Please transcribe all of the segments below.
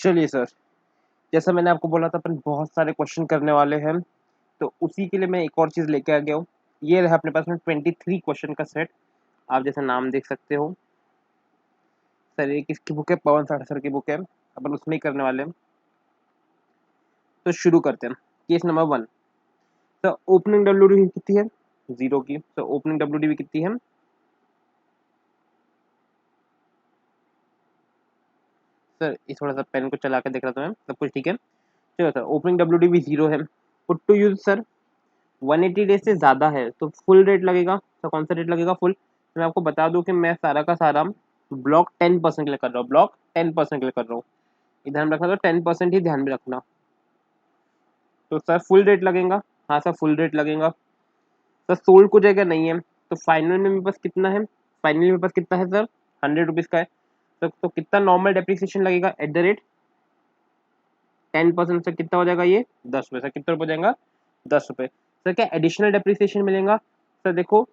चलिए सर, जैसा मैंने आपको बोला था अपन बहुत सारे क्वेश्चन करने वाले हैं, तो उसी के लिए मैं एक और चीज़ लेके आ गया हूँ। ये रहा अपने पास में 23 क्वेश्चन का सेट। आप जैसा नाम देख सकते हो सर, ये किसकी बुक है? पवन साठा सर की बुक है। अपन उसमें ही करने वाले हैं, तो शुरू करते हैं। Case number 1। Sir opening WDV कितनी है? 0 की। सर ओपनिंग डब्ल्यूडीवी कितनी है? सर ये थोड़ा सा पेन को चला के देख रहा था मैं, सब कुछ ठीक है। चलो सर, ओपनिंग डब्ल्यूडीवी 0 है। Put to use sir 180 days से ज़्यादा है तो फुल रेट लगेगा। तो कौन सा रेट लगेगा? फुल। तो मैं आपको बता दूं कि मैं सारा का सारा ब्लॉक 10% के लिए कर रहा हूँ, ब्लॉक 10% के लिए कर रहा हूँ। ध्यान रखना, तो 10% ही ध्यान में रखना। तो सर फुल रेट लगेगा। हाँ सर फुल रेट लगेगा। सर सोल्ड को जगह नहीं है, तो फाइनल में मेरे पास कितना है? फाइनल में मेरे पास कितना है सर? 100 रुपीज़ का है। तो कितना नॉर्मल डेप्रिसिएशन लगेगा एट द रेट 10% से? कितना हो जाएगा ये? 10 रुपये। सर कितना रुपये हो जाएगा? 10 रुपये। सर क्या एडिशनल डेप्रिसिएशन मिलेगा? सर देखो,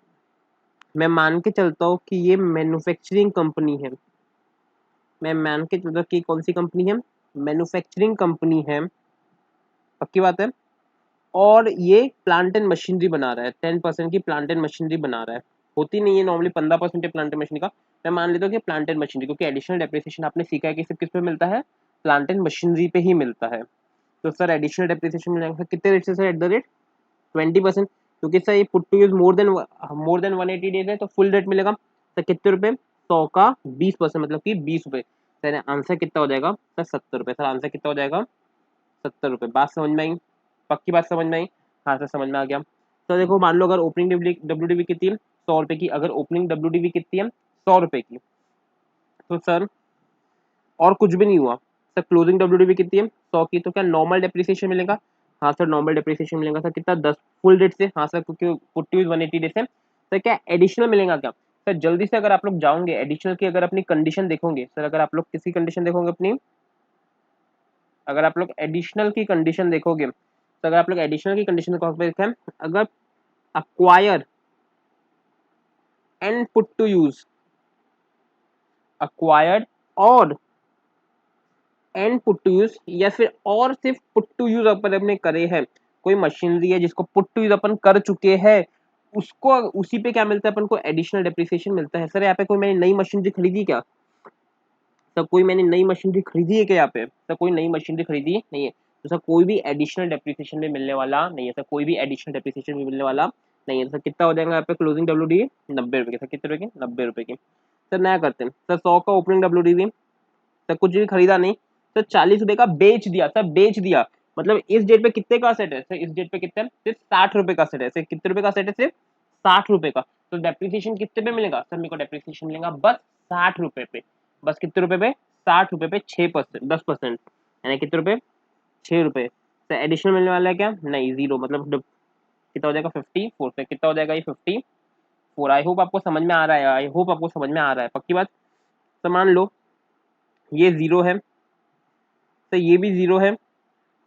मैं मान के चलता हूँ कि ये मैन्युफैक्चरिंग कंपनी है। मैं मान के चलता हूँ कि कौन सी कंपनी है? मैन्युफैक्चरिंग कंपनी है। पक्की बात है। और ये प्लांट एंड मशीनरी बना रहा है, 10% की प्लांट एंड मशीनरी बना रहा है। होती नहीं है नॉर्मली 15% प्लांट एंड मशीनरी का। मैं मान लेता हूँ कि प्लांट एंड मशीनरी, क्योंकि एडिशनल डेप्रिसिएशन आपने सीखा है कि सिर्फ किस पे मिलता है? प्लांट एंड मशीनरी पे ही मिलता है। तो सर एडिशनल डेप्रिसिएशन मिलेगा कितने रेट से सर? At the rate 20%। क्योंकि सर ये put to use more than 180 days है, तो फुल रेट मिलेगा। सर कितने रुपए? 100 का 20%, मतलब कि 20 रुपये। सर आंसर कितना हो जाएगा सर? 70 रुपये। सर आंसर कितना हो जाएगा? 70 रुपये। बात समझ में आई? पक्की बात समझ में आई? हाँ सर समझ में आ गया। तो देखो, मान लो अगर ओपनिंग डब्ल्यू कितनी है? 100 रुपये की। अगर ओपनिंग डब्ल्यू कितनी है? 100 रुपये की। तो सर और कुछ भी नहीं हुआ। सर क्लोजिंग डब्ल्यू कितनी है? 100 की। तो क्या नॉर्मल डेप्रिसिएशन मिलेगा? हाँ सर नॉर्मल डेप्रिसिएशन मिलेगा। सर कितना? 10 फुल रेट से? हाँ सर, क्योंकि पुट टू यूज 180 डेज है। सर क्या एडिशनल मिलेगा क्या? सर जल्दी से अगर आप लोग जाओगे एडिशनल की, अगर अपनी कंडीशन देखोगे सर, अगर आप लोग किसी कंडीशन देखोगे अपनी, अगर आप लोग एडिशनल की कंडीशन देखोगे, तो अगर आप लोग एडिशनल की कंडीशन को देखें, अगर acquire and put to use, acquired और एंड पुट टू यूज, या फिर और सिर्फ पुट टू यूज अपन अपने करे हैं, कोई मशीनरी है जिसको पुट टू यूज अपन कर चुके हैं, उसको उसी पे क्या मिलता है अपन को? एडिशनल डेप्रिसिएशन मिलता है। सर यहाँ पे कोई मैंने नई मशीनरी खरीदी क्या? सर कोई मैंने नई मशीनरी खरीदी है क्या? यहाँ पे सर कोई नई मशीनरी खरीदी नहीं है, तो सर कोई भी एडिशनल डेप्रिसिएशन में मिलने वाला नहीं है। सर कोई भी एडिशनल डेप्रिसिएशन में मिलने वाला नहीं है। सर कितना हो जाएगा यहाँ पे क्लोजिंग डब्ल्यू डी? 90 रुपये की। सर कितने रुपये की? 90 रुपये की। सर नया करते हैं सर, 100 का ओपनिंग डब्ल्यू डी, सर कुछ भी खरीदा नहीं। सर 40 रुपये का बेच दिया। सर बेच दिया मतलब इस डेट पे कितने का सेट है? सर इस डेट पे कितने? सिर्फ 60 रुपये का सेट है। सर कितने रुपए का सेट है? सिर्फ 60 रुपये का। तो डेप्रिसिएशन कितने पे मिलेगा? सर मेरे को डेप्रिसिएशन मिलेगा बस 60 रुपये पे। बस कितने रुपए पे? 60 रुपये पे 6%, 10%, यानी कितने रुपए? 6 रुपये। सर एडिशनल मिलने वाला है क्या? नहीं, जीरो। मतलब कितना हो जाएगा? 54 पे। कितना हो जाएगा ये? 54। आई होप आपको समझ में आ रहा है, आई होप आपको समझ में आ रहा है। पक्की बात। तो मान लो ये जीरो है, तो ये भी जीरो है।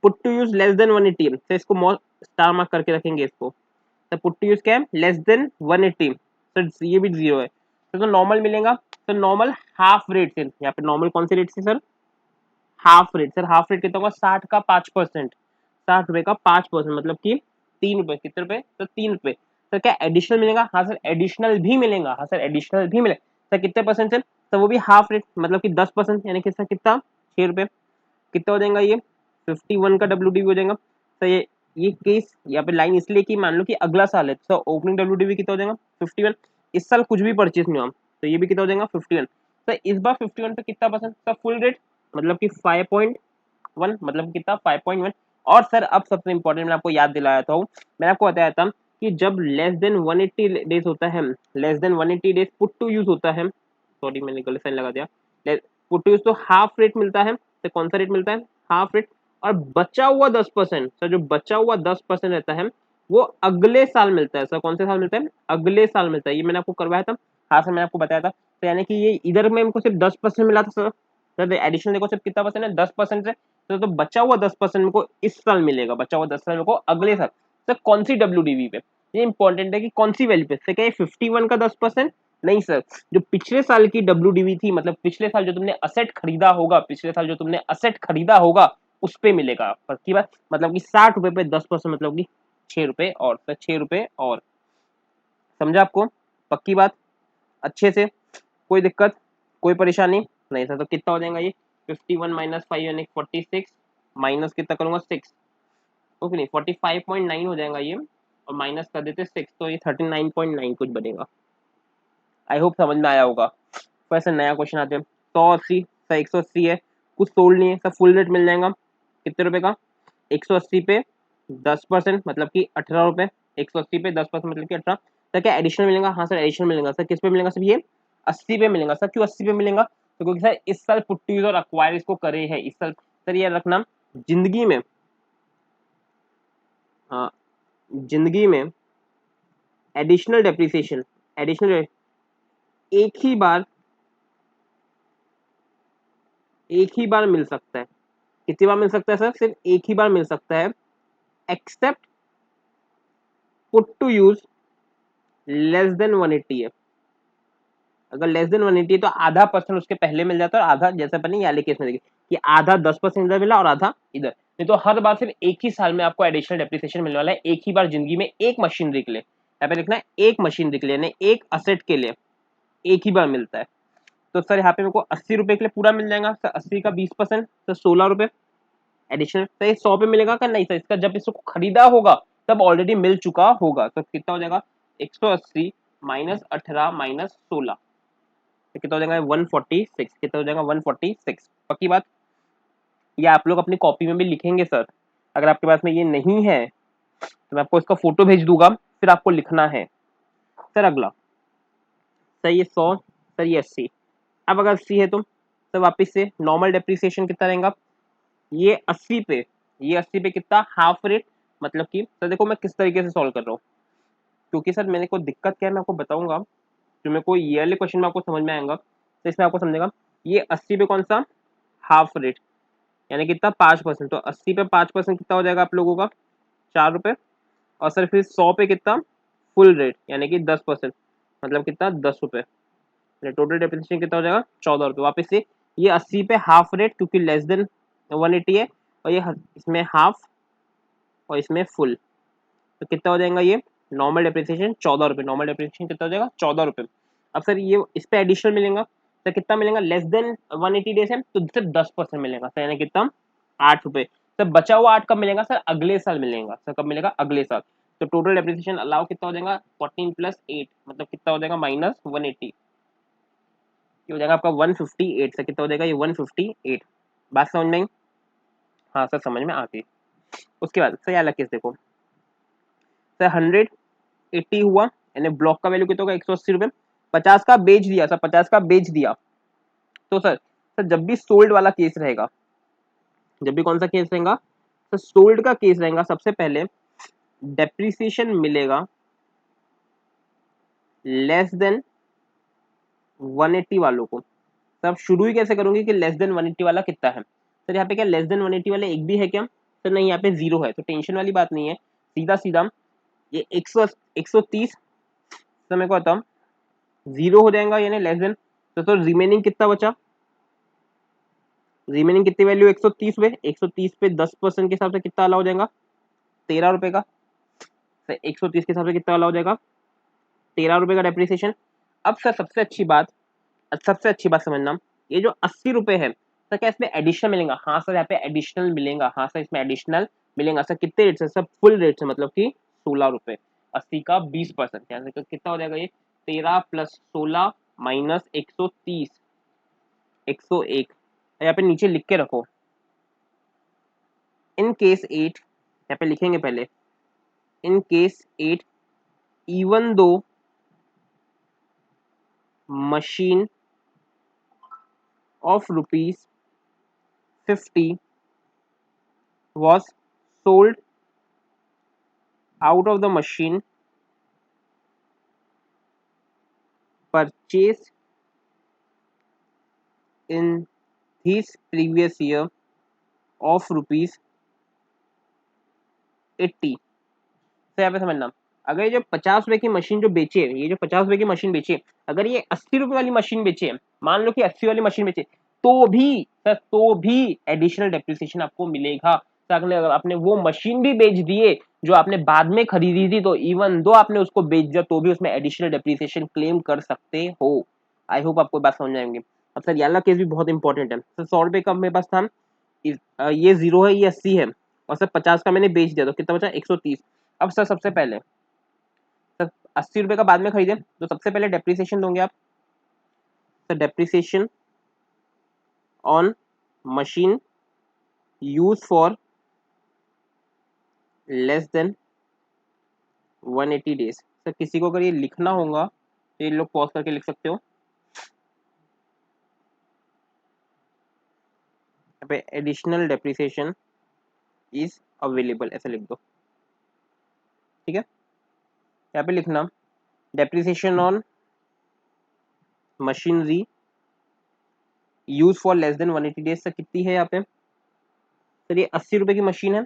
Put to use less than 180, तो इसको स्टार मार्क करके रखेंगे इसको। तो पुट टू यूज क्या है? Less than 180। सर ये भी जीरो है। तो नॉर्मल मिलेगा। तो नॉर्मल हाफ रेट से, यहाँ पे नॉर्मल कौन से रेट से sir? Half rate. Sir half rate कितना होगा? 60 का 5%। 60 रुपये का 5%, मतलब कि 3 रुपये। कितने रुपए? तो 3 रुपये। सर क्या एडिशनल मिलेगा? हाँ सर एडिशनल भी मिलेगा। हाँ सर एडिशनल भी मिलेगा। सर कितने परसेंट सर? तो वो भी हाफ रेट, मतलब कि 10%, यानी कि सर कितना? 6 रुपये। कितना हो जाएगा ये? 51 का डब्ल्यू हो जाएगा। तो ये केस यहाँ पे लाइन इसलिए कि मान लो कि अगला साल है, तो ओपनिंग डब्ल्यू कितना हो जाएगा? 51। इस साल कुछ भी परचेज नहीं हुआ, तो ये भी कितना हो जाएगा? 51। तो इस बार 51 पे कितना परसेंट? सर फुल रेट, मतलब कि 5.1, मतलब कितना? 5.1। और सर अब सबसे इंपॉर्टेंट मैं आपको याद दिलाया था, मैंने आपको बताया था कि जब लेस देन 180 डेज होता है, less than 180 days put to use होता है, सॉरी मैंने गलत साइन लगा दिया, पुट टू यूज तो हाफ रेट मिलता है। तो कौन सा रेट मिलता है? Half rate. और बचा हुआ 10%, सर जो बचा हुआ 10% रहता है वो अगले साल मिलता है। सर कौन से साल मिलता है? अगले साल मिलता है। ये मैंने आपको करवाया था। हाँ सर मैंने आपको बताया था। तो यानी कि ये इधर में हमको सिर्फ 10% मिला था सर। सर एडिशनल देखो सिर्फ कितना परसेंट है? 10% से। तो बचा हुआ 10% मेरे को इस साल मिलेगा, बचा हुआ 10% मेरे को अगले साल। सर कौन सी डब्ल्यू पे? ये इंपॉर्टेंट है कि कौन सी वैल्यू पे। क्या 51 का 10%, नहीं सर, जो पिछले साल की WDV थी, मतलब पिछले साल जो तुमने असेट खरीदा होगा, पिछले साल जो तुमने असेट खरीदा होगा उस पे मिलेगा पक्की बात। मतलब कि 60 रुपए पे 10%, मतलब कि 6 रुपए और 6 रुपए और, समझा आपको? पक्की बात अच्छे से, कोई दिक्कत, कोई परेशानी नहीं सर। तो कितना हो जाएगा ये 51 माइनस 5 यानी 46, माइनस कितना करूंगा 6, ओके नहीं 45.9 हो जाएगा ये, और माइनस कर देते 6 तो ये 39.9 कुछ बनेगा। आई होप समझ में आया होगा। वैसे नया क्वेश्चन आते हैं। 180 सर, 180 है, कुछ तोड़ नहीं है सर, फुल रेट मिल जाएगा कितने रुपए का? 180 पे 10% मतलब कि 18 रुपए। 180 पे 10% मतलब कि 18। सर क्या एडिशनल मिलेगा? हाँ सर एडिशनल मिलेगा सर। किस पे मिलेगा सर? ये 80 पे मिलेगा सर। क्यों 80 पे मिलेगा? तो क्योंकि सर इस साल पुट टू यूज और अक्वायर इसको करे है इस साल। सर ये रखना जिंदगी में, हाँ जिंदगी में एडिशनल डेप्रिसिएशन, एडिशनल एक ही बार, एक ही बार मिल सकता है। कितनी बार मिल सकता है सर? सिर्फ एक ही बार मिल सकता है, except put to use less than 180 है। अगर लेस देन 180 है तो आधा परसेंट उसके पहले मिल जाता है, और आधा जैसे अपने ये वाले केस में देखिए कि आधा 10% इधर मिला और आधा इधर। नहीं तो हर बार सिर्फ एक ही साल में आपको एडिशनल डेप्रिसिएशन मिलने वाला है, एक ही बार जिंदगी में एक मशीनरी के लिए। यहाँ पे लिखना है एक मशीनरी के लिए, यानी एक असेट के लिए एक ही बार मिलता है। तो सर यहाँ पे मेरे को 80 रुपए के लिए पूरा मिल जाएगा सर। 80 का 20% सर 16 रुपए एडिशनल। सर ये 100 पे मिलेगा क्या? नहीं सर, इसका जब इसको खरीदा होगा तब ऑलरेडी मिल चुका होगा। तो कितना हो जाएगा? 180 माइनस 18 माइनस 16, तो कितना हो जाएगा? 146। कितना हो जाएगा? 146। पक्की बात। ये आप लोग अपनी कॉपी में भी लिखेंगे सर। अगर आपके पास में ये नहीं है तो मैं आपको इसका फोटो भेज दूंगा, फिर आपको लिखना है। सर अगला, सर ये 100, सर ये 80। अब अगर 80 है तो सर वापिस से नॉर्मल डेप्रिसिएशन कितना रहेगा? ये 80 पे, ये 80 पे कितना हाफ रेट, मतलब कि सर देखो मैं किस तरीके से सॉल्व कर रहा हूँ, क्योंकि सर मैंने को दिक्कत क्या है मैं आपको बताऊंगा। जो मेरे को ये वाले क्वेश्चन में आपको समझ में आएगा तो इसमें आपको समझेगा। ये 80 पे कौन सा हाफ रेट, यानी कितना 5%, तो 80 पे 5% कितना हो जाएगा आप लोगों का? 4 रुपए। और सर फिर 100 पे कितना फुल रेट, यानी कि 10%, मतलब कितना 10 रुपए। टोटल डेप्रिसिएशन कितना हो जाएगा? 14 रुपए। वापस से ये 80 पे हाफ रेट क्योंकि लेस देन 180 है, और ये इसमें हाफ और इसमें फुल, तो कितना हो जाएगा ये नॉर्मल डेप्रिसिएशन? 14 रुपए। नॉर्मल डेप्रिसिएशन कितना हो जाएगा? 14 रुपए। अब सर ये इस पे एडिशनल मिलेगा, सर कितना मिलेगा? लेस देन 180 डेज है तो सिर्फ 10% मिलेगा सर, यानी कितना 8 रुपए। सर बचा हुआ 8 कब मिलेगा सर? अगले साल मिलेगा सर। कब मिलेगा? अगले साल। तो टोटल डेप्रिसिएशन अलाउ कितना हो जाएगा? 14 प्लस 8 मतलब कितना हो जाएगा? माइनस 180। ये हो जाएगा आपका 158 से। कितना हो जाएगा ये? 158। बात समझ में आई? हाँ सर समझ में आती है। उसके बाद सर ये अलग केस देखो, सर 180 हुआ, यानी ब्लॉक का वैल्यू कितना होगा? 180 रुपए। 50 का बेच दिया सर, 50 का बेच दिया। तो सर जब भी सोल्ड वाला केस रहेगा, जब भी कौन सा केस रहेगा सर? सोल्ड का केस रहेगा, सबसे पहले डेप्रिसिएशन मिलेगा लेस देन 180 वालों को। तो आप शुरू ही कैसे करोगे कि लेस देन 180 वाला कितना है? सर यहाँ पे क्या लेस देन 180 वाले एक भी है क्या? सर नहीं, यहाँ पे जीरो है, तो टेंशन वाली बात नहीं है। सीधा सीधा ये 130 समय को आता जीरो हो जाएगा, यानी लेस देन। तो रिमेनिंग कितना बचा? रिमेनिंग कितनी वैल्यू? 130 पे, 130 पे 10% के हिसाब से कितना अलाउ हो जाएगा? 13 रुपए का। सर 130 के हिसाब से कितना अलाउ हो जाएगा? 13 रुपए का डेप्रिसिएशन। अब सर सबसे अच्छी बात समझना, ये जो 80 रुपए है सर क्या इसमें एडिशनल मिलेगा? हाँ सर यहाँ पे एडिशनल मिलेगा। हाँ सर इसमें एडिशनल मिलेगा सर। कितने रेट से? सब फुल रेट से, मतलब कि 16 रुपए। 80 का 20%, यानी कितना हो जाएगा ये? 13 प्लस 16 माइनस 130, 101। यहाँ पे नीचे लिख के रखो इन केस 8, यहाँ पे लिखेंगे पहले in case 8 even though machine of rupees 50 was sold out of the machine purchased in this previous year of rupees 80। तो यहाँ पे समझना अगर ये जो 50 रुपए की मशीन जो बेचे, ये जो 50 रुपए की मशीन बेचे, अगर ये 80 रुपए वाली मशीन बेचे, मान लो कि 80 वाली मशीन बेचे, तो भी सर तो भी एडिशनल डेप्रिसिएशन आपको मिलेगा। तो अगर आपने वो मशीन भी बेच दिए जो आपने बाद में खरीदी थी, तो इवन दो आपने उसको बेच दिया तो भी उसमें एडिशनल डेप्रिसिएशन क्लेम कर सकते हो। आई होप आपको बात समझ आएंगे। अब सर ये वाला केस भी बहुत इंपॉर्टेंट है। सर 100 रुपए का मेरे पास था, ये 0 है, ये 80 है, और सर 50 का मैंने बेच दिया, तो कितना बचा? 130। अब सर सबसे पहले सर 80 रुपए का बाद में खरीदे तो सबसे पहले डेप्रिसिएशन दोगे आप। Sir depreciation on machine use for less than 180 days. Sir किसी को अगर ये लिखना होगा तो ये लोग पॉज करके लिख सकते हो। यहाँ पे एडिशनल डेप्रिसिएशन इज अवेलेबल ऐसा लिख दो, ठीक है। यहाँ पे लिखना depreciation on machinery use for less than 180 days. Sir कितनी है यहाँ पे? सर ये 80 रुपए की मशीन है।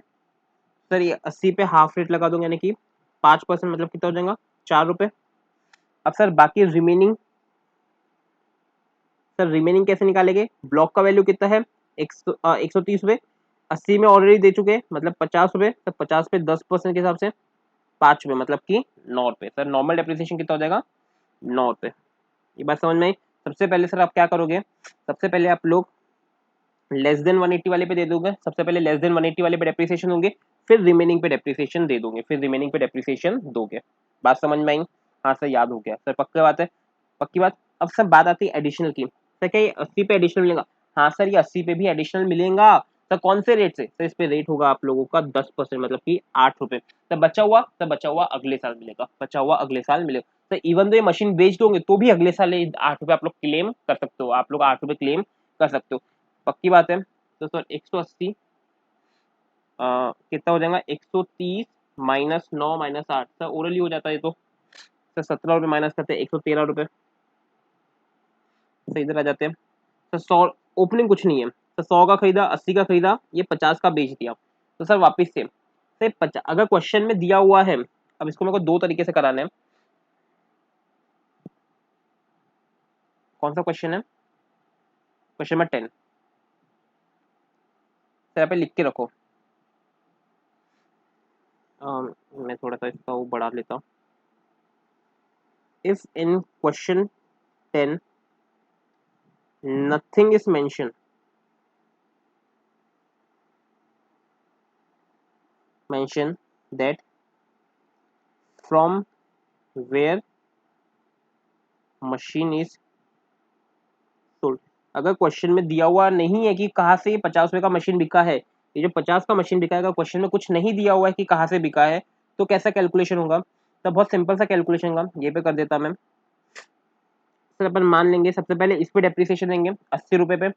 सर ये 80 पे हाफ रेट लगा दूंगा, यानी कि 5%, मतलब कितना हो जाएगा? 4 रुपए। अब सर बाकी रिमेनिंग, सर रिमेनिंग कैसे निकालेंगे? ब्लॉक का वैल्यू कितना है? 130 रुपए। 80 में ऑलरेडी दे चुके हैं, मतलब 50 रुपए। सर 50 पे 10% के हिसाब से 5 रुपए, मतलब कि 9 रुपए। सर नॉर्मल डेप्रिसिएशन कितना हो जाएगा? 9 रुपए। ये बात समझ में आई? सबसे पहले सर आप क्या करोगे? सबसे पहले आप लोग लेस देन 180 वाले पे दे दोगे। सबसे पहले लेस देन 180 वाले पे डेप्रिसिएशन दोगे, फिर रिमेनिंग पे डेप्रिसिएशन दे दोगे, फिर रिमेनिंग पे डेप्रिसिएशन दोगे। बात समझ में आई? हाँ सर याद हो गया सर, पक्का बात है, पक्की बात। अब सर बात आती है एडिशनल की। सर क्या ये 80 पे एडिशनल मिलेगा? हाँ सर ये 80 पे भी एडिशनल मिलेगा। सर कौन से रेट से? सर इस पे रेट होगा आप लोगों का 10%, मतलब कि 8 रुपए। सर बचा हुआ, सर बचा हुआ अगले साल मिलेगा, बचा हुआ अगले साल मिलेगा। सर इवन तो ये मशीन बेच दोगे तो भी अगले साल 8 रुपए आप लोग क्लेम कर सकते हो, आप लोग 8 रुपए क्लेम कर सकते हो, पक्की बात है। तो सर 180 कितना हो जाएगा? 130 -9 -8। सर ओरली हो जाता है ये तो। सर 17 रुपये माइनस करते हैं, 113 रुपये। सर इधर आ जाते हैं। सर 100 ओपनिंग कुछ नहीं है। सर 100 का खरीदा, 80 का खरीदा, ये 50 का बेच दिया। तो सर वापिस से सर अगर क्वेश्चन में दिया हुआ है, अब इसको मेरे को दो तरीके से कराना है। कौन सा क्वेश्चन है? Question number 10। सर यहाँ पे लिख के रखो। मैं थोड़ा सा इसका वो बढ़ा लेता हूँ। If in question 10 nothing is mention that from where machine is sold। अगर क्वेश्चन में दिया हुआ नहीं है कि कहाँ से ये 50 रुपए का मशीन बिका है, ये जो 50 का मशीन बिका है, अगर क्वेश्चन में कुछ नहीं दिया हुआ है कि कहाँ से बिका है, तो कैसा कैलकुलेशन होगा? तो बहुत सिंपल सा कैलकुलेशन होगा, ये पे कर देता मैं। सर अपन मान लेंगे सबसे पहले इस पे डेप्रिसिएशन देंगे 80 रुपए पे।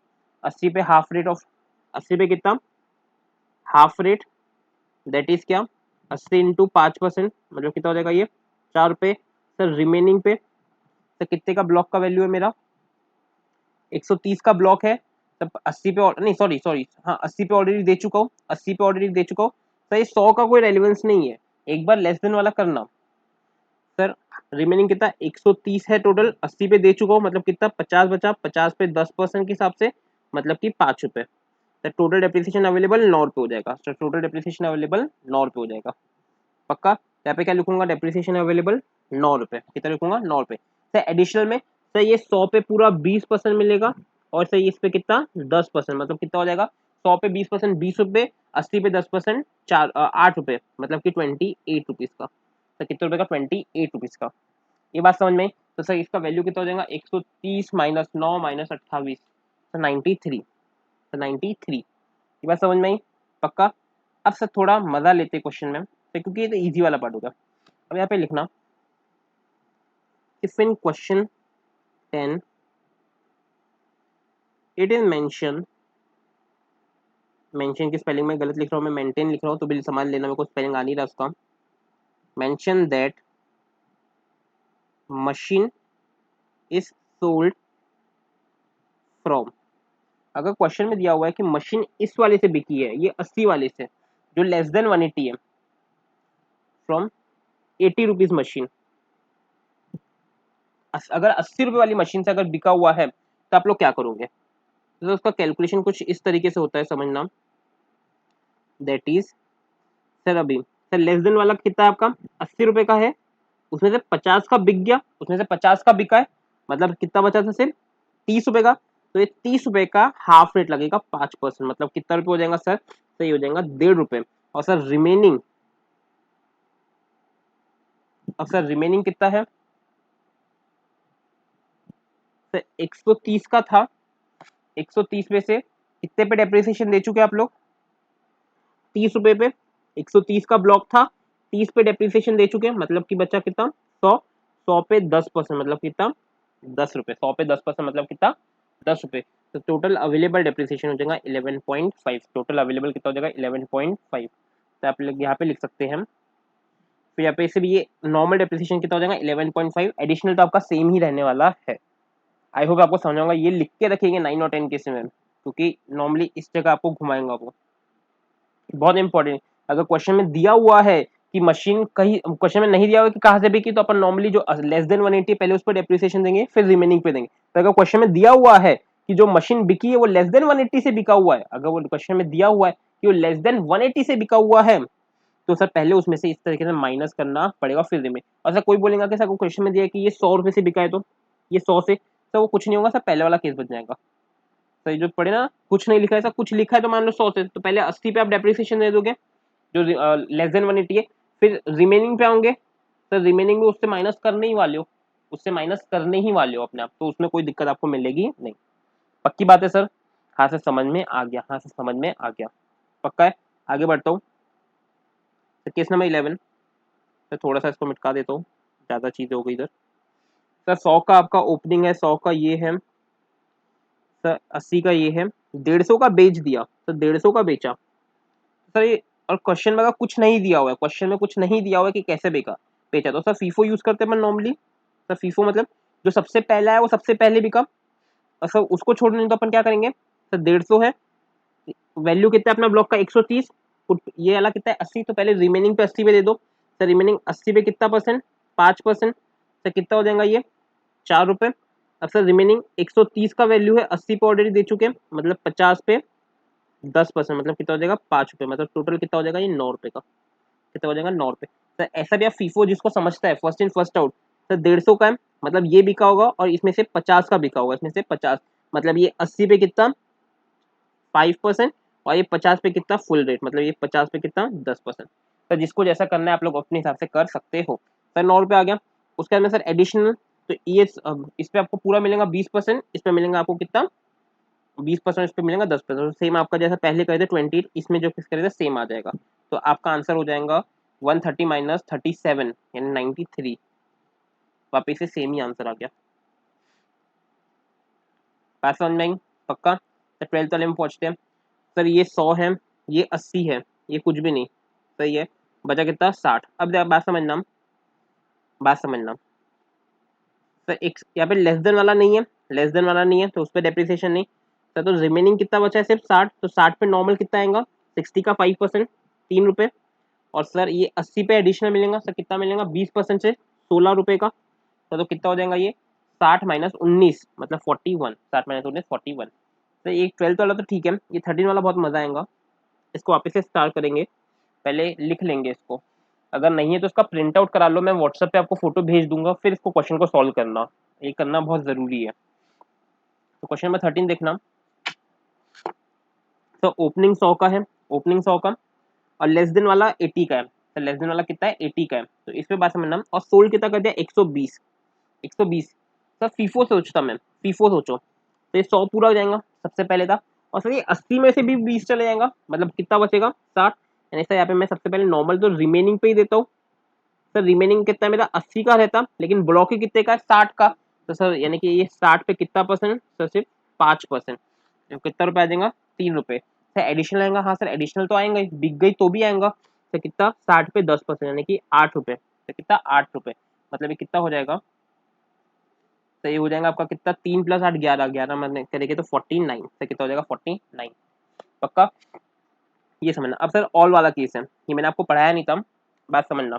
80 पे हाफ रेट ऑफ 80 पे कितना? हाफ रेट, दैट इज क्या? 80 इंटू 5%, मतलब कितना हो जाएगा ये? 4 रुपए। सर रिमेनिंग पे सर कितने का ब्लॉक का वैल्यू है मेरा? 130 का ब्लॉक है। तब 80 पे नहीं, सॉरी सॉरी, हाँ 80 पे ऑलरेडी दे चुका हूँ, 80 पे ऑलरेडी दे चुका हूँ। सर ये 100 का कोई रेलिवेंस नहीं है, एक बार लेस देन वाला करना। सर रिमेनिंग कितना? 130 है टोटल, 80 पे दे चुका हूँ, मतलब कितना? 50 बचा, 50 पे 10% के हिसाब से, मतलब कि 5 रुपए। सर टोटल डेप्रिसिएशन अवेलेबल 9 रुपए हो जाएगा। सर टोटल डेप्रिसिएशन अवेलेबल 9 रुपए हो जाएगा, पक्का। यहाँ पे क्या लिखूंगा? डेप्रिसिएशन अवेलेबल 9 रुपए। कितना लिखूंगा? 9 रुपए। सर एडिशनल में सर ये 100 पे पूरा 20% मिलेगा, और सर इस पे कितना? 10%, मतलब कितना हो जाएगा? 100 पे 20%, 20 रुपए। 80 पे 10%, 8 रुपए, मतलब कि 28 रुपीज का। सर कितने रुपए का? 28 रुपीज का। ये बात समझ में आई? तो सर इसका वैल्यू कितना हो जाएगा? 130 -9 -28, सर 93। सर 93। ये बात समझ में आई, पक्का। अब सर थोड़ा मजा लेते क्वेश्चन में, तो क्योंकि ये तो इजी वाला पार्ट होगा। अब यहाँ पे लिखना if in question 10 it is mention की स्पेलिंग में गलत लिख रहा हूँ, मैं मेंटेन लिख रहा हूँ, तो भी समझ लेना, मेरे को स्पेलिंग आ नहीं रहा उसका। Mention that machine is sold from. अगर क्वेश्चन में दिया हुआ है कि मशीन इस वाले से बिकी है, ये 80 वाले से, जो लेस देन 180 है, फ्रॉम 80 रुपीज मशीन। अगर 80 रुपए वाली मशीन से अगर बिका हुआ है तो आप लोग क्या करोगे? तो उसका कैलकुलेशन कुछ इस तरीके से होता है, समझना। दैट इज, सर अभी सर लेस देन वाला कितना है आपका? 80 रुपए का है, उसमें से 50 का बिक गया, उसमें से 50 का बिका है, मतलब कितना बचा था सिर्फ 30 रुपए का। तो ये 30 रुपए का हाफ रेट लगेगा 5%, मतलब कितना रुपए हो जाएगा सर? सही हो जाएगा 1.5 रुपए। और सर रिमेनिंग, अब सर रिमेनिंग कितना है सर? 130 का था, 130 में से कितने पे डेप्रिसिएशन दे चुके आप लोग? 30 रुपए पे। 130 का ब्लॉक था, 30 पे डेप्रिसिएशन दे चुके हैं, मतलब कि बचा कितना? 100। 100 पे 10%, मतलब कितना? 10 रुपए। 100 पे 10% मतलब कितना? 10 रुपए। तो टोटल अवेलेबल डेप्रिसिएशन हो जाएगा 11.5। टोटल अवेलेबल कितना हो जाएगा? 11.5। तो आप लोग यहाँ पे लिख सकते हैं। फिर यहाँ पे से भी ये नॉर्मल डेप्रिसिएशन कितना हो जाएगा? 11.5। एडिशनल तो आपका सेम ही रहने वाला है। आई होप आपको समझ आऊंगा। ये लिख के रखेंगे 9 और 10 केस में, क्योंकि नॉर्मली इस जगह आपको घुमाएंगा वो। बहुत इंपॉर्टेंट। अगर क्वेश्चन में दिया हुआ है कि मशीन कहीं, क्वेश्चन में नहीं दिया हुआ कि कहाँ से बिकी, तो अपन नॉर्मली जो लेस देन 180 पहले उस पर डेप्रिसिएशन देंगे, फिर रिमेनिंग पे देंगे। तो अगर क्वेश्चन में दिया हुआ है कि जो मशीन बिकी है वो लेस देन 180 से बिका हुआ है, अगर वो क्वेश्चन में दिया हुआ है कि वो लेस देन 180 से बिका हुआ है, तो सर पहले उसमें से इस तरीके से माइनस करना पड़ेगा फिर रिमेन। और सर कोई बोलेगा कि सर को क्वेश्चन में दिया है कि ये 100 रुपए से बिका है, तो ये 100 से, सर वो कुछ नहीं होगा सर, पहले वाला केस बच जाएगा। सर जो पढ़े ना, कुछ नहीं लिखा है सर, कुछ लिखा है तो मान लो 100 से, तो पहले 80 पे आप डेप्रिसिएशन दे दोगे जो लेस देन 180 है, फिर रिमेनिंग पे आओगे। सर रिमेनिंग में उससे माइनस करने ही वाले हो, उससे माइनस करने ही वाले हो अपने आप, तो उसमें कोई दिक्कत आपको मिलेगी नहीं। पक्की बात है सर? हाँ सर समझ में आ गया, हाँ सर समझ में आ गया, पक्का है। आगे बढ़ता हूँ। तो केस नंबर 11, सर थोड़ा सा इसको मिटका देता हूँ, ज़्यादा चीज़ें हो गई इधर। सर 100 का आपका ओपनिंग है, 100 का ये है सर, 80 का ये है, 150 का बेच दिया सर, 150 का बेचा सर ये। और क्वेश्चन में अगर कुछ नहीं दिया हुआ है, क्वेश्चन में कुछ नहीं दिया हुआ है कि कैसे बेचा बेचा, तो सर फीफो यूज करते हैं नॉर्मली। सर फीफो मतलब जो सबसे पहला है वो सबसे पहले बिका, और सर उसको छोड़ने तो अपन क्या करेंगे सर? 150 है, वैल्यू कितना है अपना ब्लॉक का? 130। ये वाला कितना है? 80। तो पहले रिमेनिंग पे 80 पे दे दो सर। रिमेनिंग 80 पे कितना परसेंट? 5%। सर कितना हो जाएगा ये? 4 रुपए। अब सर रिमेनिंग 130 का वैल्यू है, 80 पे ऑलरेडी दे चुके हैं, मतलब 50 पे 10%, मतलब कितना हो जाएगा? 5 रुपए। मतलब टोटल कितना हो जाएगा ये? 9 रुपए का। कितना हो जाएगा? 9 रुपए। सर ऐसा भी आप फीफो जिसको समझता है, first in first out, sir 150 का है, मतलब ये बिका होगा और इसमें से 50 का बिका होगा, इसमें से 50, मतलब ये 80 पे कितना? 5%। और ये 50 पे कितना? फुल रेट, मतलब ये 50 पे कितना? 10%। सर जिसको जैसा करना है आप लोग अपने हिसाब से कर सकते हो। सर 9 रुपए आ गया। उसके बाद में सर एडिशनल, तो ये इस पे आपको पूरा मिलेगा 20%, इसमें मिलेगा आपको कितना? 20%, इस पे मिलेगा 10%। सेम आपका जैसा पहले करे थे 20, इसमें जो फिक्स करे थे सेम आ जाएगा। तो आपका आंसर हो जाएगा 130 माइनस 37 यानी 93। वापिस से सेम ही आंसर आ गया। बात समझ में आई? पक्का? तो 12th वाले में पहुंचते हैं। सर ये 100 है, ये 80 है, ये कुछ भी नहीं, सही है। बचा कितना? 60। अब बात समझना सर, एक यहाँ पे लेस देन वाला नहीं है, लेस देन वाला नहीं है तो उस पर डेप्रिसिएशन नहीं। सर तो रिमेनिंग कितना बचा है? सिर्फ 60। तो 60 पे नॉर्मल कितना आएगा? 60 का 5%, 3 रुपए। और सर ये 80 पे एडिशनल मिलेगा सर, कितना मिलेगा? 20% से 16 रुपए का। तो कितना हो जाएगा ये? 60 माइनस 19 मतलब 41। 60 माइनस 19 41। तो ये 12th वाला तो ठीक है, ये 13 वाला बहुत मजा आएगा। इसको वापस से स्टार्ट करेंगे, पहले लिख लेंगे इसको। अगर नहीं है तो इसका प्रिंट आउट करा लो, मैं व्हाट्सएप पे आपको फोटो भेज दूंगा, फिर इसको क्वेश्चन को सॉल्व करना, ये करना बहुत जरूरी है। तो क्वेश्चन नंबर 13 देखना। तो ओपनिंग 100 का है, ओपनिंग 100 का, और लेस देन वाला 80 का है। तो लेस देन वाला कितना है? 80 का है। तो इस पे बात समझना। और सोल्ड कितना कर दिया? 120। 120। सर फीफो सोचता मैं, फीफो सोचो, तो ये 100 पूरा हो जाएगा सबसे पहले था। और सर ये 80 में से भी 20 चले जाएगा, मतलब कितना बचेगा? 60। यानी सर यहाँ पे मैं सबसे पहले नॉर्मल तो रिमेनिंग पे ही देता हूँ। सर रिमेनिंग कितना है मेरा? 80 का रहता, लेकिन ब्लॉक ही कितने का है? 60 का। तो सर यानी कि ये 60 पे कितना परसेंट सर? सिर्फ 5%। कितना रुपए आ जाएगा? 3 रुपए। सर एडिशनल आएगा? हाँ सर एडिशनल तो आएगा ही, बिक गई तो भी आएगा। सर कितना? 60 पे 10% यानी कि 8 रुपए। तो कितना? 8 रुपए। मतलब ये कितना हो जाएगा? तो ये हो जाएगा आपका कितना? 3 + 8 11, 11 में करेंगे तो 49। तो कितना हो जाएगा? 49। पक्का? ये समझना। अब सर ऑल वाला केस है, ये मैंने आपको पढ़ाया नहीं था, बात समझना।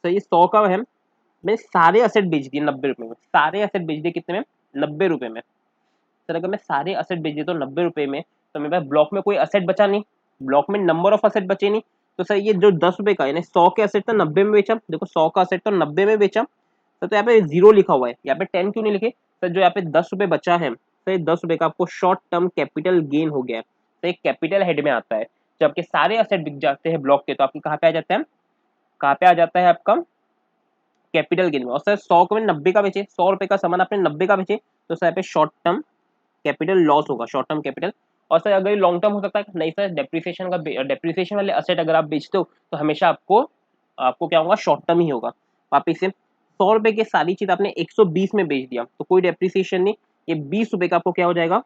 सर ये 100 का है, मैंने सारे असेट बेच दिए 90 रुपए में, सारे असेट बेच दिए कितने में, 90 रुपए में। सर अगर मैं सारे असेट बेच देता हूँ 90 रुपए में, तो मेरे पास ब्लॉक में कोई असेट बचा नहीं, ब्लॉक में नंबर ऑफ असेट बचे नहीं। तो सर ये जो 10 रुपए का यानी 100 के असेट था 90 में बेचा, देखो 100 का असेट तो 90 में बेचा। तो यहाँ पे 0 लिखा हुआ है, यहाँ पे 10 क्यों नहीं लिखे सर, जो यहाँ पे 10 रुपए बचा है, तो ये 10 रुपए का आपको शॉर्ट टर्म कैपिटल गेन हो गया है। तो एक कैपिटल हेड में आता है, जब आपके सारे असेट बिक जाते हैं ब्लॉक के, तो आपके कहाँ पे आ जाता है, कहाँ पे आ जाता है आपका कैपिटल गेन में। और सर 100 को में 90 का बेचे, 100 रुपए का सामान आपने 90 का बेचे, तो सर यहाँ पे शॉर्ट टर्म कैपिटल लॉस होगा, शॉर्ट टर्म कैपिटल। और सर अगर लॉन्ग टर्म हो सकता है नहीं सर, डेप्रिसिएशन का, डेप्रिसिएशन वाले असेट अगर आप बेचते हो तो हमेशा आपको आपको क्या होगा, शॉर्ट टर्म ही होगा। वापिस से 100 रुपए की सारी चीज आपने 120 में बेच दिया, तो कोई डेप्रिसिएशन नहीं, ये 20 रुपए का आपको क्या हो जाएगा,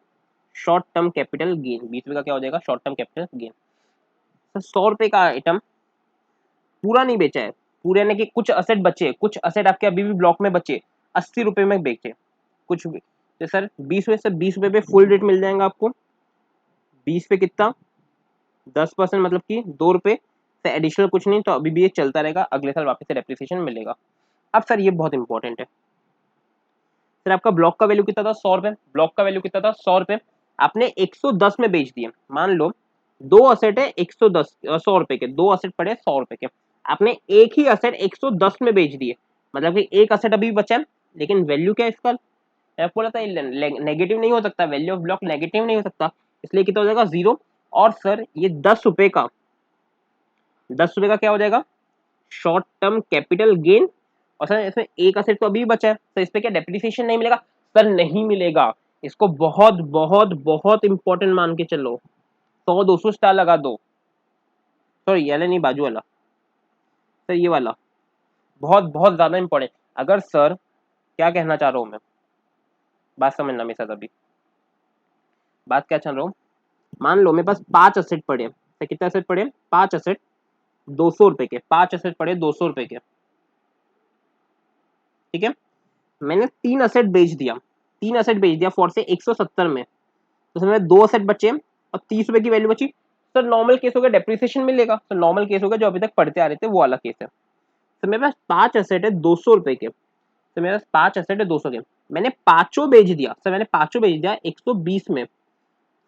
शॉर्ट टर्म कैपिटल गेन। 20 रुपए का क्या हो जाएगा, short term capital gain. Sir 100 रुपए का आइटम पूरा नहीं बेचा है, पूरे यानी कि कुछ असेट बचे, कुछ असेट आपके अभी भी ब्लॉक में बचे, 80 रुपए में बेचे कुछ भी। तो सर 20 रुपए से 20 रुपए पे फुल रेट मिल जाएगा आपको, 20 पे कितना, 10% मतलब कि 2 रुपए से एडिशनल कुछ नहीं, तो अभी भी ये चलता रहेगा, अगले साल वापस से डेप्रिसिएशन मिलेगा। अब सर ये बहुत इंपॉर्टेंट है, सर आपका ब्लॉक का वैल्यू कितना था, 100 रुपए, ब्लॉक का वैल्यू कितना था, 100 रुपए, आपने 110 में बेच दिए। मान लो दो असेट है 110, 100 रुपए के दो असेट पड़े 100 रुपए के, आपने एक ही असेट 110 में बेच दिए, मतलब कि एक असेट अभी बचा है, लेकिन वैल्यू क्या है इसका, बोला था नेगेटिव नहीं हो सकता, वैल्यू ऑफ ब्लॉक नेगेटिव नहीं हो सकता, इसलिए कितना हो जाएगा, 0। और सर ये 10 रुपए का, 10 रुपए का क्या हो जाएगा, शॉर्ट टर्म कैपिटल गेन। और सर इसमें एक असेट तो अभी बचा है, तो इस पे क्या डेप्रिसिएशन नहीं मिलेगा, सर नहीं मिलेगा, इसको बहुत बहुत बहुत इंपॉर्टेंट मान के चलो, 100-200 स्टार लगा दो। सॉरी ये वाला नहीं, बाजू वाला, सर ये वाला बहुत बहुत ज्यादा इंपॉर्टेंट। अगर सर, क्या कहना चाह रहा हूँ मैं, बात समझना मेरे साथ, अभी बात क्या चल रहा हूँ, मान लो मेरे पास 5 असेट पड़े, तो कितने असेट पड़े, 5 असेट 200 रुपए के, 5 असेट पड़े 200 रुपए के, ठीक है। मैंने 3 असेट बेच दिया, 3 असेट बेच दिया फॉर से 170 में, तो उसमें 2 असेट बचे और 30 रुपए की वैल्यू बची। सर नॉर्मल केस होगा डेप्रिसिएशन मिलेगा, तो नॉर्मल केस होगा जो अभी तक पढ़ते आ रहे थे वो वाला केस है। तो मेरे पास 5 असेट है 200 रुपए के, तो मेरे पास 5 असेट है 200 के, मैंने पांचों बेच दिया, सर मैंने पांचों बेच दिया 120 में,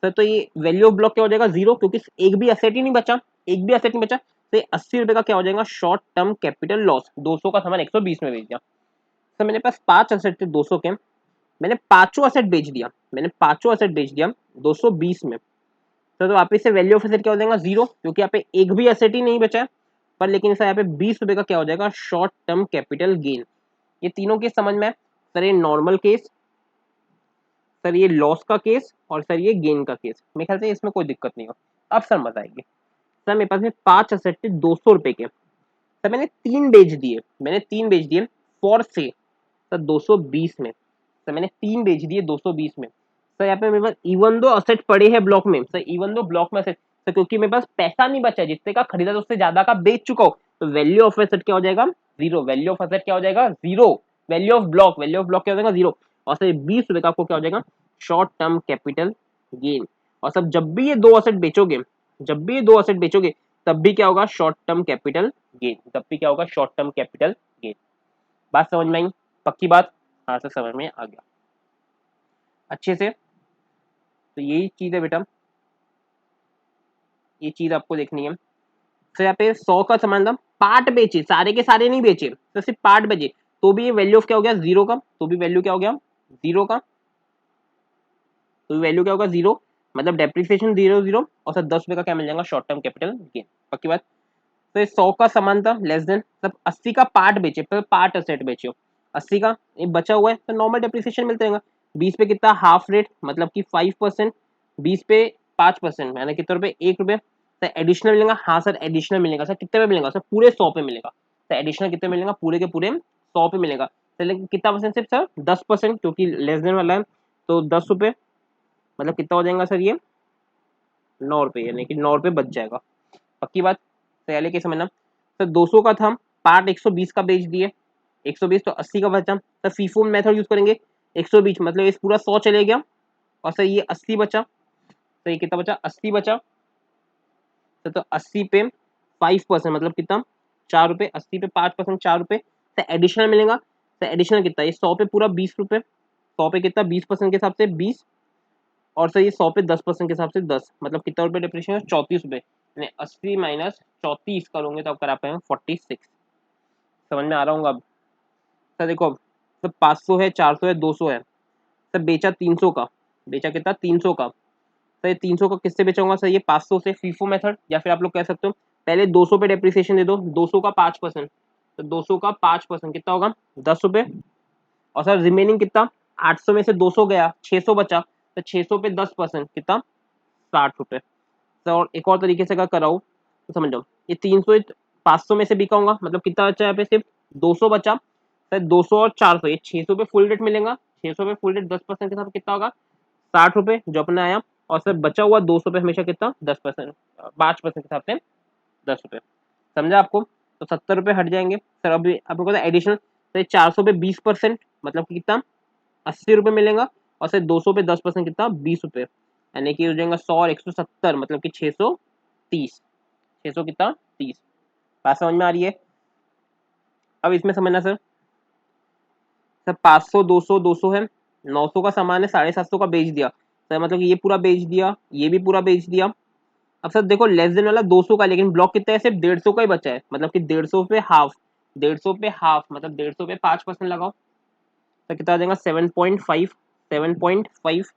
सर तो ये वैल्यू ऑफ ब्लॉक क्या हो जाएगा, 0, क्योंकि एक भी असेट ही नहीं बचा, एक भी असेट नहीं बचा, तो ये 80 रुपए का क्या हो जाएगा, शॉर्ट टर्म कैपिटल लॉस। 200 का सामान 120 में बेच दिया, सर मेरे पास 5 असेट थे 200 के, मैंने पांचों असेट बेच दिया, मैंने पांचों असेट बेच दिया 220 में, सर तो वापिस से वैल्यू ऑफ एसेट क्या हो जाएगा, 0, क्योंकि यहाँ पे एक भी एसेट ही नहीं बचा है। पर लेकिन सर यहाँ पे 20 रुपए का क्या हो जाएगा, शॉर्ट टर्म कैपिटल गेन। ये तीनों केस समझ में है, सर ये नॉर्मल केस, सर ये लॉस का केस, और सर ये गेन का केस, मेरे ख्याल से इसमें कोई दिक्कत नहीं हो। अब सर मजा आएगी, सर मेरे पास में 5 असेट थे 200 रुपए के, सर मैंने 3 बेच दिए, मैंने 3 बेच दिए फॉर से सर 220 में, सर मैंने 3 बेच दिए 220 में। सर यहाँ पे मेरे पास इवन दो असेट पड़े हैं ब्लॉक में, सर इवन दो ब्लॉक में असेट, सर क्योंकि मेरे पास पैसा नहीं बचा है, जितने का खरीदा था उससे ज्यादा का बेच चुका हूँ, तो वैल्यू ऑफ एसेट क्या हो जाएगा, 0, वैल्यू ऑफ एसेट क्या हो जाएगा, 0, value of block, value of block क्या हो जाएगा, 0। और सर 20 रुपए का आपको क्या हो जाएगा, शॉर्ट टर्म कैपिटल गेन। और सब जब भी ये दो असेट बेचोगे, जब भी ये दो असेट बेचोगे, तब भी क्या होगा, शॉर्ट टर्म कैपिटल गेन, तब भी क्या होगा, शॉर्ट टर्म कैपिटल गेन। बात समझ में आई, पक्की बात, हाँ सर समझ में आ गया अच्छे से। तो यही चीज है बेटा, ये चीज आपको देखनी है। तो यहाँ पे 100 का सामान था, पार्ट बेचे, सारे के सारे नहीं बेचे, तो सिर्फ पार्ट बेचे, तो भी ये वैल्यू ऑफ क्या हो गया, 0 का, तो भी वैल्यू क्या हो गया, 0 का, तो वैल्यू क्या होगा, 0, मतलब डेप्रिसिएशन 0 0। और सर 10 रुपए का क्या मिल जाएगा, शॉर्ट टर्म कैपिटल गेन, पक्की बात। तो ये 100 का सामान था लेस देन, सब 80 का पार्ट बेचे, फिर पार्ट असेट बेचे हो, 80 का ये बचा हुआ है, तो नॉर्मल डेप्रिसिएशन मिलते रहेगा। 20 पे कितना, हाफ रेट, मतलब कि 5%, 20 पे 5%, यानी कितने रुपए, 1 रुपए। सर एडिशनल मिलेगा, हाँ सर एडिशनल मिलेगा, सर कितने पे मिलेगा, सर पूरे 100 पे मिलेगा, सर एडिशनल कितने मिलेगा, पूरे के पूरे 100 पे मिलेगा। सर लेकिन कितना परसेंट, सिर्फ सर 10%, क्योंकि लेस देन वाला है, तो 10 रुपए, मतलब कितना हो जाएगा सर ये, 9 रुपए, यानी कि 9 रुपए बच जाएगा, पक्की बात। पहले के समझना, सर 200 का था, पार्ट 120 का बेच दिए, 120 तो 80 का बचा, सर फीफो मेथड यूज करेंगे, 120 मतलब इस पूरा 100 चले गया, और सर ये 80 बचा, तो ये कितना बचा, 80 बचा, तो 80 पे 5% मतलब कितना, ₹4, 80 पे 5% ₹4, तो एडिशनल मिलेगा। तो एडिशनल कितना, ये 100 पे पूरा ₹20, 100 पे कितना 20% के हिसाब से 20, और सर ये 100 पे 10% के हिसाब से 10, मतलब कितना रुपये डिप्रेशन है, ₹34, यानी 80 माइनस 34 करोगे तो आप करा पाएंगे 46। समझ में आ रहा हूँ अब। सर देखो अब सर 500 है, 400 है, 200 है, सर बेचा 300 का, बेचा कितना 300 का। सर ये 300 का किससे बेचा होगा, सर ये 500 से, फीफो मेथड, या फिर आप लोग कह सकते हो पहले 200 पे डेप्रिसिएशन दे दो, 200 का 5%, तो 200 का 5% कितना होगा ₹10, और सर रिमेनिंग कितना 800 में से 200 गया 600 बचा, तो 600 पे 10% कितना ₹60। सर और एक और तरीके से अगर कराऊँ तो समझ जाओ, ये 300 500 में से बिका होगा, मतलब कितना बचा यहाँ पे, सिर्फ 200 बचा। सर 200 और 400, ये 600 पे फुल रेट मिलेगा, 600 पे फुल रेट 10% के साथ कितना होगा ₹60 जो अपने आया, और सर बचा हुआ 200 पे हमेशा कितना 10%, 5% के हिसाब से ₹10। समझा आपको, तो ₹70 हट जाएंगे। सर अभी आपको पता एडिशनल, तो 400 पे 20%, मतलब कि कितना ₹80 मिलेगा, और सर 200 पे 10% कितना ₹20, यानी कि हो जाएगा 100 और 170, मतलब कि 630, 600 कितना 30। बात समझ में आ रही है। अब इसमें समझना सर, सर 500 200 200 है, 900 का सामान है, 750 का बेच दिया, सर मतलब कि ये पूरा बेच दिया, ये भी पूरा बेच दिया। अब सर देखो लेस देन वाला 200 का, लेकिन ब्लॉक कितना है, सिर्फ 150 का ही बचा है, मतलब कि 150 पे हाफ, 150 पे हाफ मतलब 150 पे 5% लगाओ, तो कितना आ जाएगा 7.5, 7.5,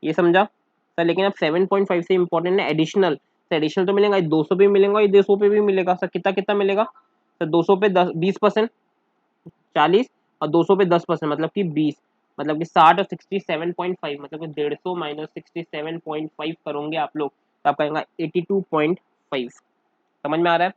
ये समझा सर। लेकिन अब 7.5 से इंपॉर्टेंट है एडिशनल, तो एडिशनल तो मिलेगा, 200 पे भी मिलेगा, ये 200 पे भी मिलेगा। सर कितना कितना मिलेगा, सर 200 पे 20%, 40, और 200 पे 10% मतलब कि 20, मतलब कि 60 और 67.5, मतलब कि 150 माइनस 67.5 करोगे आप लोग, तो आपका आएगा 82.5। समझ में आ रहा है।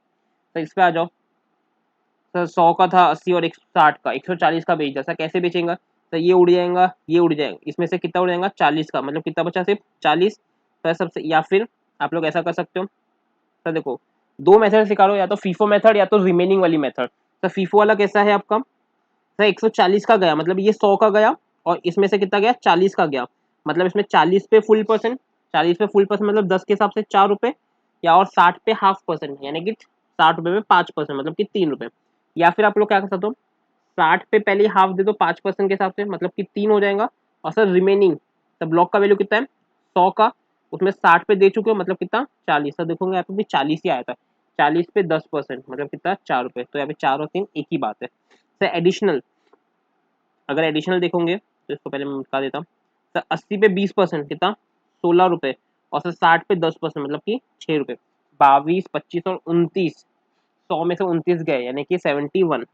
तो इस पे आ जाओ। सर 100 का था 80 और 160 का, 140 का बेच दिया, सर कैसे बेचेंगे, तो ये उड़ जाएगा, ये उड़ जाएगा, इसमें से कितना उड़ जाएगा 40 का, मतलब कितना बचा सिर्फ 40। तो सबसे, या फिर आप लोग ऐसा कर सकते हो, सर देखो दो मेथड सिखा रहा हूं, या तो फीफो मेथड या तो रिमेनिंग वाली मेथड। सर फीफो वाला कैसा है आपका, सर 140 का गया, मतलब ये 100 का गया, और इसमें से कितना गया 40 का गया, मतलब इसमें 40 पे फुल परसेंट, 40 पे फुल परसेंट मतलब 10 के हिसाब से ₹4, या और 60 पे हाफ परसेंट, यानी कि ₹60 में 5%, मतलब कि ₹3। या फिर आप लोग क्या कर सकते हो, 60 पे पहले हाफ दे दो 5% के हिसाब से, मतलब कि 3 हो जाएगा, और सर रिमेनिंग, तो ब्लॉक का वैल्यू कितना है 100 का, उसमें 60 पे दे चुके हो, मतलब कितना 40। सर देखोगे यहाँ पे भी 40 ही आया था, 40 पे 10% मतलब कितना ₹4, तो यहाँ पे 4 और 3 एक ही बात है। सर एडिशनल, अगर एडिशनल देखोगे तो इसको पहले मैं बता देता हूँ। सर 80 पे 20% कितना ₹16, और सर 60 पे 10% मतलब कि ₹6, 22 25 और 29, 100 में से 29 गए, यानी कि 71।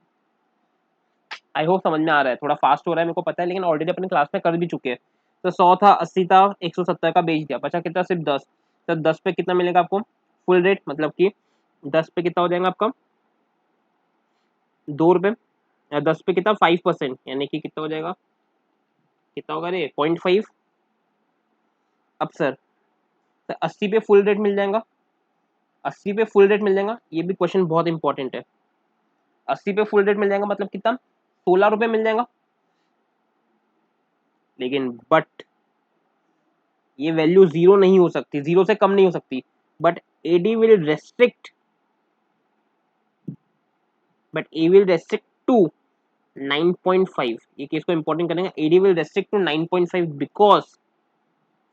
आई होप समझ में आ रहा है, थोड़ा फास्ट हो रहा है मेरे को पता है, लेकिन ऑलरेडी अपने क्लास में कर भी चुके हैं। तो 100 था, 80 था, 170 का बेच दिया, बचा कितना सिर्फ 10। तो 10 पे कितना मिलेगा आपको फुल रेट, मतलब कि 10 पे कितना हो जाएगा आपका ₹2, या 10 पे कितना 5%, यानी कि कितना हो जाएगा, कितना होगा रे 0.5। अब सर 80 पे फुल रेट मिल जाएगा, 80 पे फुल रेट मिल जाएगा, ये भी क्वेश्चन बहुत इंपॉर्टेंट है। 80 पे फुल रेट मिल जाएगा मतलब कितना ₹16 मिल जाएगा, लेकिन बट ये वैल्यू जीरो नहीं हो सकती, जीरो से कम नहीं हो सकती, but AD will restrict, but A will restrict to 9.5। ये केस को इंपॉर्टेंट करेंगे, AD will restrict to 9.5, because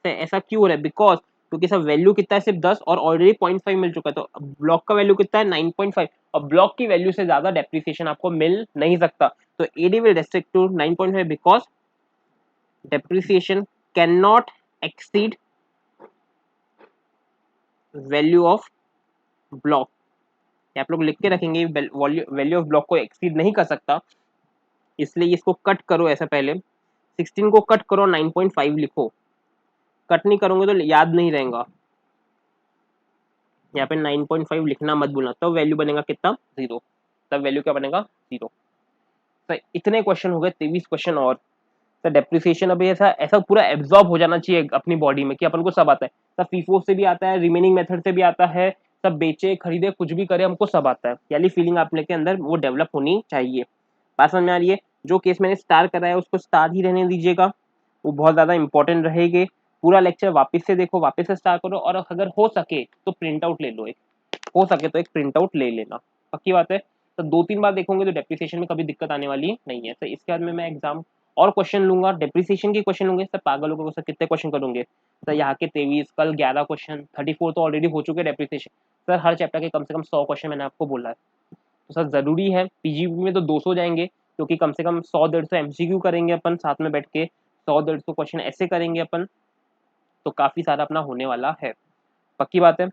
ऐसा क्यों हो रहा है, बिकॉज क्योंकि सब वैल्यू कितना है सिर्फ 10, और ऑलरेडी 0.5 मिल चुका है, तो ब्लॉक का वैल्यू कितना है 9.5, और ब्लॉक की वैल्यू से ज्यादा डेप्रिसिएशन आपको मिल नहीं सकता। तो AD will restrict to 9.5 because depreciation can not exceed value of block. आप लोग लिख के रखेंगे वैल्यू ऑफ ब्लॉक को एक्सीड नहीं कर सकता, इसलिए इसको कट करो, ऐसा पहले 16 को कट करो 9.5 लिखो, कट नहीं करोगे तो याद नहीं रहेगा। यहाँ पे 9.5 लिखना मत भूलना, तब वैल्यू बनेगा कितना 0, तब वैल्यू क्या बनेगा 0। तो इतने क्वेश्चन हो गए, 23 क्वेश्चन और। तो डेप्रिसिएशन अभी ऐसा ऐसा पूरा एब्जॉर्ब हो जाना चाहिए अपनी बॉडी में कि अपन को सब आता है, सब फीफो से भी आता है, रिमेनिंग मेथड से भी आता है, सब बेचे खरीदे कुछ भी करे हमको सब आता है, यानी फीलिंग आपने के अंदर वो डेवलप होनी चाहिए। बात समझ में आ रही है। जो केस मैंने स्टार कराया उसको स्टार ही रहने दीजिएगा, वो बहुत ज्यादा इंपॉर्टेंट रहेगी। पूरा लेक्चर वापस से देखो, वापस से स्टार्ट करो, और अगर हो सके तो प्रिंट आउट ले लो, एक हो सके तो एक प्रिंट आउट ले लेना। पक्की बात है। तो 2-3 बार देखोगे तो डेप्रिसिएशन में कभी दिक्कत आने वाली नहीं है। तो इसके बाद में मैं एग्जाम और क्वेश्चन लूंगा, डेप्रिसिएशन के क्वेश्चन लूंगे। सर पागल हो सर, कितने क्वेश्चन करोगे सर? यहाँ के 23, कल 11 क्वेश्चन, 34 तो ऑलरेडी हो चुके डेप्रिसिएशन। सर हर चैप्टर के कम से कम 100 क्वेश्चन मैंने आपको बोला है। तो सर जरूरी है, पीजीपी में तो 200 जाएंगे, क्योंकि कम से कम 100-150 एमसीक्यू करेंगे अपन साथ में बैठ के, 100-150 क्वेश्चन ऐसे करेंगे अपन, तो काफी सारा अपना होने वाला है। पक्की बात है।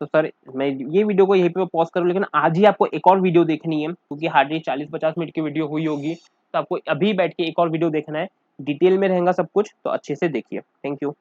तो सर मैं ये वीडियो को यहीं पे पॉज करूँ, लेकिन आज ही आपको एक और वीडियो देखनी है, क्योंकि हार्डली 40-50 मिनट की वीडियो हुई होगी, तो आपको अभी बैठ के एक और वीडियो देखना है। डिटेल में रहेगा सब कुछ, तो अच्छे से देखिए। Thank you.